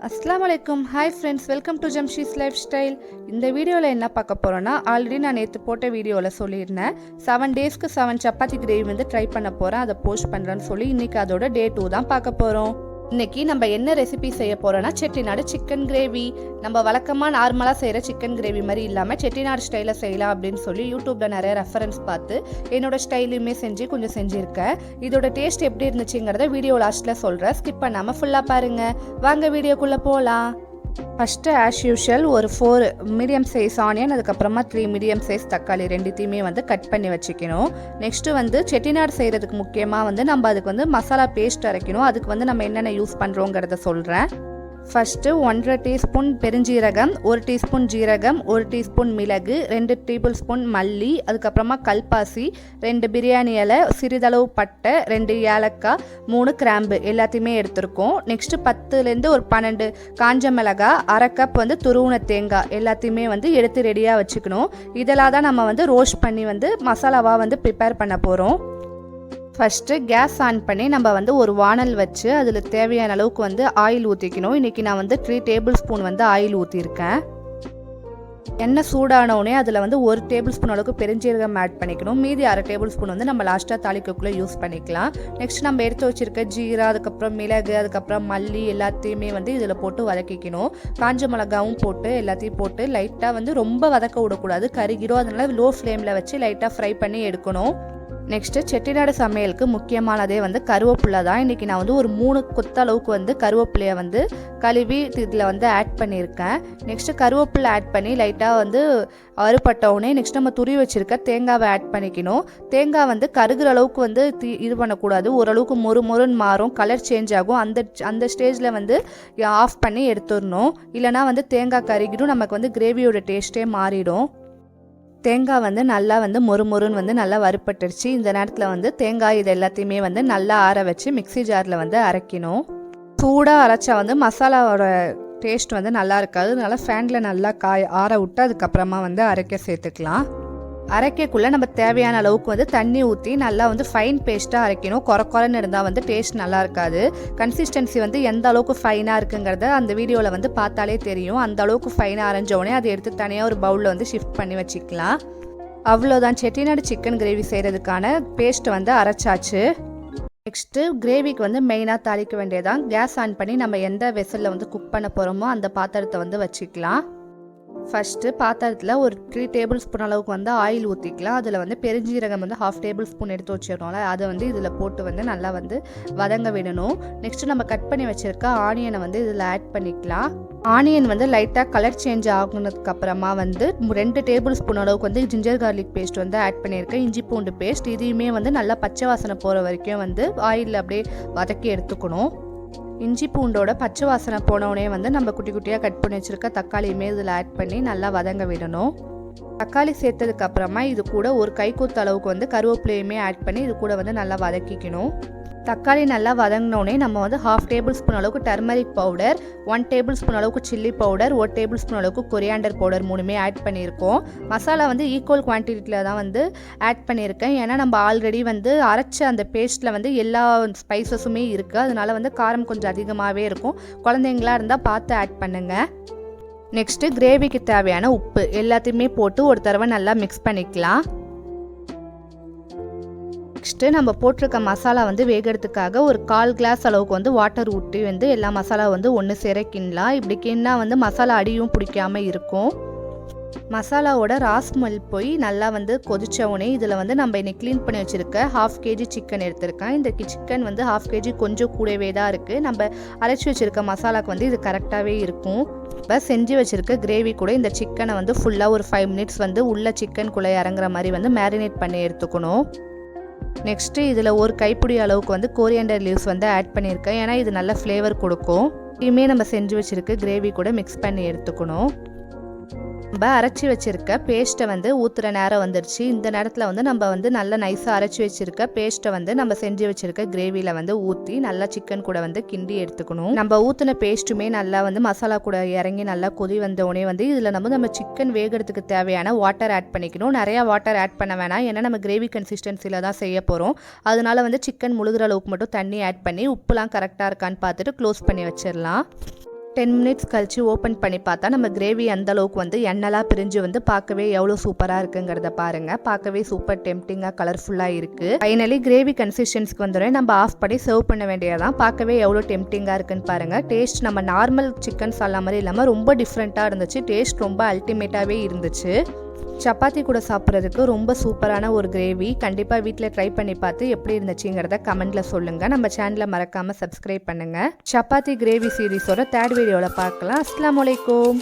அஸ்ஸலாமு அலைக்கும். Hi friends, welcome to Jamshi's life style. இந்த வீடியோவில் என்ன பார்க்க போகிறோன்னா, ஆல்ரெடி நான் நேற்று போட்ட வீடியோவில் சொல்லியிருந்தேன் 7 டேஸ்க்கு 7 சப்பாத்தி கிரேவி வந்து ட்ரை பண்ண போகிறேன், அதை போஸ்ட் பண்ணுறேன்னு சொல்லி. இன்றைக்கி அதோட டே 2 தான் பார்க்க போகிறோம். இன்றைக்கி நம்ம என்ன ரெசிபி செய்ய போகிறோன்னா, செட்டிநாடு சிக்கன் கிரேவி. நம்ம வழக்கமாக நார்மலாக செய்கிற சிக்கன் கிரேவி மாதிரி இல்லாமல் செட்டிநாடு ஸ்டைலில் செய்யலாம் அப்படின்னு சொல்லி யூடியூப்பில் நிறைய ரெஃபரன்ஸ் பார்த்து என்னோட ஸ்டைலையுமே செஞ்சு கொஞ்சம் செஞ்சுருக்கேன். இதோட டேஸ்ட் எப்படி இருந்துச்சுங்கிறத வீடியோ லாஸ்ட்டில் சொல்கிறேன், ஸ்கிப் பண்ணாமல் ஃபுல்லாக பாருங்கள். வாங்க வீடியோக்குள்ளே போகலாம். ஃபஸ்ட்டு ஆஸ் யூஷுவல் ஒரு 4 மீடியம் சைஸ் ஆனியன், அதுக்கப்புறமா 3 மீடியம் சைஸ் தக்காளி ரெண்டுத்தையுமே வந்து கட் பண்ணி வச்சுக்கணும். நெக்ஸ்ட்டு வந்து செட்டிநாடு செய்கிறதுக்கு முக்கியமாக வந்து நம்ம அதுக்கு வந்து மசாலா பேஸ்ட் அரைக்கணும். அதுக்கு வந்து நம்ம என்னென்ன யூஸ் பண்ணுறோங்கிறத சொல்கிறேன். ஃபஸ்ட்டு 1.5 டீஸ்பூன் பெருஞ்சீரகம், 1 டீஸ்பூன் ஜீரகம், 1 டீஸ்பூன் மிளகு, 2 டேபிள் ஸ்பூன் மல்லி, அதுக்கப்புறமா கல்பாசி, 2 பிரியாணி இலை, சிறிதளவு பட்டை, 2 ஏலக்காய், 3 கிராம்பு எல்லாத்தையுமே எடுத்திருக்கோம். நெக்ஸ்ட்டு 10லேருந்து ஒரு 12 காஞ்ச மிளகாய், 1/2 கப் வந்து துருவின தேங்காய் எல்லாத்தையுமே வந்து எடுத்து ரெடியாக வச்சுக்கணும். இதெல்லாம் தான் நம்ம வந்து ரோஸ்ட் பண்ணி வந்து மசாலாவாக வந்து ப்ரிப்பேர் பண்ண போகிறோம். ஃபஸ்ட்டு கேஸ் ஆன் பண்ணி நம்ம வந்து ஒரு வானல் வச்சு அதில் தேவையான அளவுக்கு வந்து ஆயில் ஊற்றிக்கணும். இன்றைக்கி நான் வந்து 3 டேபிள் ஸ்பூன் வந்து ஆயில் ஊற்றிருக்கேன். எண்ணெய் சூடானவுடனே அதில் வந்து 1 டேபிள் ஸ்பூன் அளவுக்கு பெருஞ்சீரகம் ஆட் பண்ணிக்கணும். மீதி 1/2 டேபிள் ஸ்பூன் வந்து நம்ம லாஸ்ட்டாக தாளிக்கக்குள்ளே யூஸ் பண்ணிக்கலாம். நெக்ஸ்ட் நம்ம எடுத்து வச்சுருக்க ஜீரா, அதுக்கப்புறம் மிளகு, அதுக்கப்புறம் மல்லி எல்லாத்தையுமே வந்து இதில் போட்டு வதக்கிக்கணும். காஞ்ச மிளகாவும் போட்டு எல்லாத்தையும் போட்டு லைட்டாக வந்து ரொம்ப வதக்க விடக்கூடாது, கருகிடும். அதனால் லோ ஃப்ளேமில் வச்சு லைட்டாக ஃப்ரை பண்ணி எடுக்கணும். நெக்ஸ்ட்டு செட்டிநாடு சமையலுக்கு முக்கியமானதே வந்து கருவேப்பிலை தான். இன்றைக்கி நான் வந்து ஒரு 3 கொத்த அளவுக்கு வந்து கருவேப்பிலையை வந்து கழுவி இதில் வந்து ஆட் பண்ணியிருக்கேன். நெக்ஸ்ட்டு கருவேப்பிலை ஆட் பண்ணி லைட்டாக வந்து அறுபட்டவுடனே நெக்ஸ்ட் நம்ம துருவி வச்சுருக்க தேங்காவை ஆட் பண்ணிக்கணும். தேங்காய் வந்து கருகிற அளவுக்கு வந்து இது பண்ணக்கூடாது, ஓரளவுக்கு மொறுன்னு மாறும், கலர் சேஞ்ச் ஆகும். அந்த ஸ்டேஜில் வந்து ஆஃப் பண்ணி எடுத்துடணும். இல்லைனா வந்து தேங்காய் கருகிடும், நமக்கு வந்து கிரேவியோட டேஸ்ட்டே மாறிடும். தேங்காய் வந்து நல்லா வந்து மொறுன்னு வந்து நல்லா வறுப்பட்டுருச்சு. இந்த நேரத்தில் வந்து தேங்காய் இது எல்லாத்தையுமே வந்து நல்லா ஆற வச்சு மிக்ஸி ஜாரில் வந்து அரைக்கணும். சூடாக அரைச்சா வந்து மசாலாவோட டேஸ்ட் வந்து நல்லா இருக்காது. அதனால ஃபேனில் நல்லா ஆற விட்டு அதுக்கப்புறமா வந்து அரைக்க சேர்த்துக்கலாம். அரைக்கக்குள்ளே நம்ம தேவையான அளவுக்கு வந்து தண்ணி ஊற்றி நல்லா வந்து ஃபைன் பேஸ்ட்டாக அரைக்கணும். குறைன்னு இருந்தால் வந்து டேஸ்ட் நல்லா இருக்காது. கன்சிஸ்டன்சி வந்து எந்த அளவுக்கு ஃபைனாக இருக்குங்கிறத அந்த வீடியோவில் வந்து பார்த்தாலே தெரியும். அந்த அளவுக்கு ஃபைனாக அரைஞ்சோடனே அதை எடுத்து தனியாக ஒரு பவுலில் வந்து ஷிஃப்ட் பண்ணி வச்சுக்கலாம். அவ்வளோதான், செட்டிநாடு சிக்கன் கிரேவி செய்கிறதுக்கான பேஸ்ட் வந்து அரைச்சாச்சு. நெக்ஸ்ட்டு கிரேவிக்கு வந்து மெயினாக தாளிக்க வேண்டியதான். கேஸ் ஆன் பண்ணி நம்ம எந்த வெசலில் வந்து குக் பண்ண போகிறோமோ அந்த பாத்திரத்தை வந்து வச்சுக்கலாம். ஃபஸ்ட்டு பாத்திரத்தில் ஒரு 3 டேபிள் ஸ்பூன் அளவுக்கு வந்து ஆயில் ஊற்றிக்கலாம். அதில் வந்து பெருஞ்சீரகம் வந்து 1/2 டேபிள் ஸ்பூன் எடுத்து வச்சிடறோம்ல, அதை வந்து இதில் போட்டு வந்து நல்லா வந்து வதங்க விடணும். நெக்ஸ்ட்டு நம்ம கட் பண்ணி வச்சுருக்க ஆனியனை வந்து இதில் ஆட் பண்ணிக்கலாம். ஆனியன் வந்து லைட்டாக கலர் சேஞ்ச் ஆகுனதுக்கப்புறமா வந்து 2 டேபிள் ஸ்பூன் அளவுக்கு வந்து ஜிஞ்சர் கார்லிக் பேஸ்ட் வந்து ஆட் பண்ணியிருக்கேன், இஞ்சி பூண்டு பேஸ்ட். இதையுமே வந்து நல்லா பச்சை வாசனை போகிற வரைக்கும் வந்து ஆயிலில் அப்படியே வதக்கி எடுத்துக்கணும். இஞ்சி பூண்டோட பச்சை வாசனை போனவுடனே வந்து நம்ம குட்டி குட்டியாக கட் பண்ணி வச்சுருக்க தக்காளியுமே இதில் ஆட் பண்ணி நல்லா வதங்க விடணும். தக்காளி சேர்த்ததுக்கு அப்புறமா இது கூட ஒரு கைக்கூத்து அளவுக்கு வந்து கருவேப்பிலையுமே ஆட் பண்ணி இது கூட வந்து நல்லா வதக்கிக்கணும். தக்காளி நல்லா வதங்கினோடனே நம்ம வந்து 1/2 டேபிள் ஸ்பூன் அளவுக்கு டர்மரிக் பவுடர், 1 டேபிள் ஸ்பூன் அளவுக்கு சில்லி பவுடர், 1 டேபிள் ஸ்பூன் அளவுக்கு கொரியாண்டர் பவுடர் 3மே ஆட் பண்ணியிருக்கோம். மசாலா வந்து ஈக்குவல் குவான்டிட்டியில் தான் வந்து ஆட் பண்ணியிருக்கேன். ஏன்னா நம்ம ஆல்ரெடி வந்து அரைச்ச அந்த பேஸ்ட்டில் வந்து எல்லா ஸ்பைசஸுமே இருக்குது. அதனால வந்து காரம் கொஞ்சம் அதிகமாகவே இருக்கும். குழந்தைங்களா இருந்தால் பார்த்து ஆட் பண்ணுங்கள். நெக்ஸ்ட்டு கிரேவிக்கு தேவையான உப்பு எல்லாத்தையுமே போட்டு ஒரு தடவை நல்லா மிக்ஸ் பண்ணிக்கலாம். நெக்ஸ்ட்டு நம்ம போட்டிருக்க மசாலா வந்து வேகிறதுக்காக ஒரு 1/4 கிளாஸ் அளவுக்கு வந்து வாட்டர் ஊற்றி வந்து எல்லா மசாலா வந்து ஒன்று சேர கிண்ணலாம். இப்படி கிண்ணா வந்து மசாலா அடியும் பிடிக்காமல் இருக்கும். மசாலாவோட ராஸ்மெல் போய் நல்லா வந்து கொதிச்சவுடனே இதில் வந்து நம்ம இன்னைக்கு க்ளீன் பண்ணி வச்சுருக்க 1/2 kg சிக்கன் எடுத்திருக்கேன். இந்த சிக்கன் வந்து 1/2 kg கொஞ்சம் கூடவே தான் இருக்குது. நம்ம அரைச்சி வச்சுருக்க மசாலாவுக்கு வந்து இது கரெக்டாகவே இருக்கும். இப்போ செஞ்சு வச்சுருக்க கிரேவி கூட இந்த சிக்கனை வந்து ஃபுல்லாக ஒரு 5 மினிட்ஸ் வந்து உள்ள சிக்கனுக்குள்ளே இறங்குற மாதிரி வந்து மேரினேட் பண்ணி எடுத்துக்கணும். நெக்ஸ்ட்டு இதில் ஒரு கைப்பிடி அளவுக்கு வந்து கோரியண்டர் லீவ்ஸ் வந்து ஆட் பண்ணியிருக்கேன். ஏன்னா இது நல்ல ஃப்ளேவர் கொடுக்கும். இதையுமே நம்ம செஞ்சு வச்சுருக்க கிரேவி கூட மிக்ஸ் பண்ணி எடுத்துக்கணும். நம்ம அரைச்சி வச்சுருக்க பேஸ்ட்டை வந்து ஊற்றுற நேரம் வந்துடுச்சு. இந்த நேரத்தில் வந்து நம்ம வந்து நல்லா நைஸாக அரைச்சி வச்சுருக்க பேஸ்ட்டை வந்து நம்ம செஞ்சு வச்சுருக்க கிரேவியில் வந்து ஊற்றி நல்லா சிக்கன் கூட வந்து கிண்டி எடுத்துக்கணும். நம்ம ஊற்றின பேஸ்ட்டுமே நல்லா வந்து மசாலா கூட இறங்கி நல்லா கொதி வந்தோடனே வந்து இதில் நம்ம சிக்கன் வேகிறதுக்கு தேவையான வாட்டர் ஆட் பண்ணிக்கணும். நிறையா வாட்டர் ஆட் பண்ண வேணாம், ஏன்னா நம்ம கிரேவி கன்சிஸ்டன்சியில் தான் செய்ய போகிறோம். அதனால வந்து சிக்கன் முழுகிற அளவுக்கு மட்டும் தண்ணி ஆட் பண்ணி உப்புலாம் கரெக்டாக இருக்கான்னு பார்த்துட்டு க்ளோஸ் பண்ணி வச்சிடலாம். 10 மினிட்ஸ் கழிச்சு ஓப்பன் பண்ணி பார்த்தா நம்ம கிரேவி அந்த அளவுக்கு வந்து எண்ணெய்லாம் பிரிஞ்சு வந்து பார்க்கவே எவ்வளோ சூப்பராக இருக்குங்கிறத பாருங்கள். பார்க்கவே சூப்பர் டெம்டிங்காக கலர்ஃபுல்லாக இருக்குது. ஃபைனலி கிரேவி கன்சிஸ்டன்ஸ்க்கு வந்துடும் நம்ம ஆஃப் பண்ணி சர்வ் பண்ண வேண்டியதான். பார்க்கவே எவ்வளோ டெம்டிங்காக இருக்குன்னு பாருங்கள். டேஸ்ட் நம்ம நார்மல் சிக்கன் சாலா மாதிரி இல்லாமல் ரொம்ப டிஃப்ரெண்ட்டாக இருந்துச்சு. டேஸ்ட் ரொம்ப அல்டிமேட்டாகவே இருந்துச்சு. சப்பாத்தி கூட சாப்பிட்றதுக்கு ரொம்ப சூப்பரான ஒரு கிரேவி. கண்டிப்பாக வீட்டில் ட்ரை பண்ணி பார்த்து எப்படி இருந்துச்சுங்கிறத கமெண்ட்டில் சொல்லுங்கள். நம்ம சேனலை மறக்காமல் சப்ஸ்கிரைப் பண்ணுங்கள். சப்பாத்தி கிரேவி சீரீஸோட 3rd வீடியோவில் பார்க்கலாம். அஸ்ஸலாமு அலைக்கும்.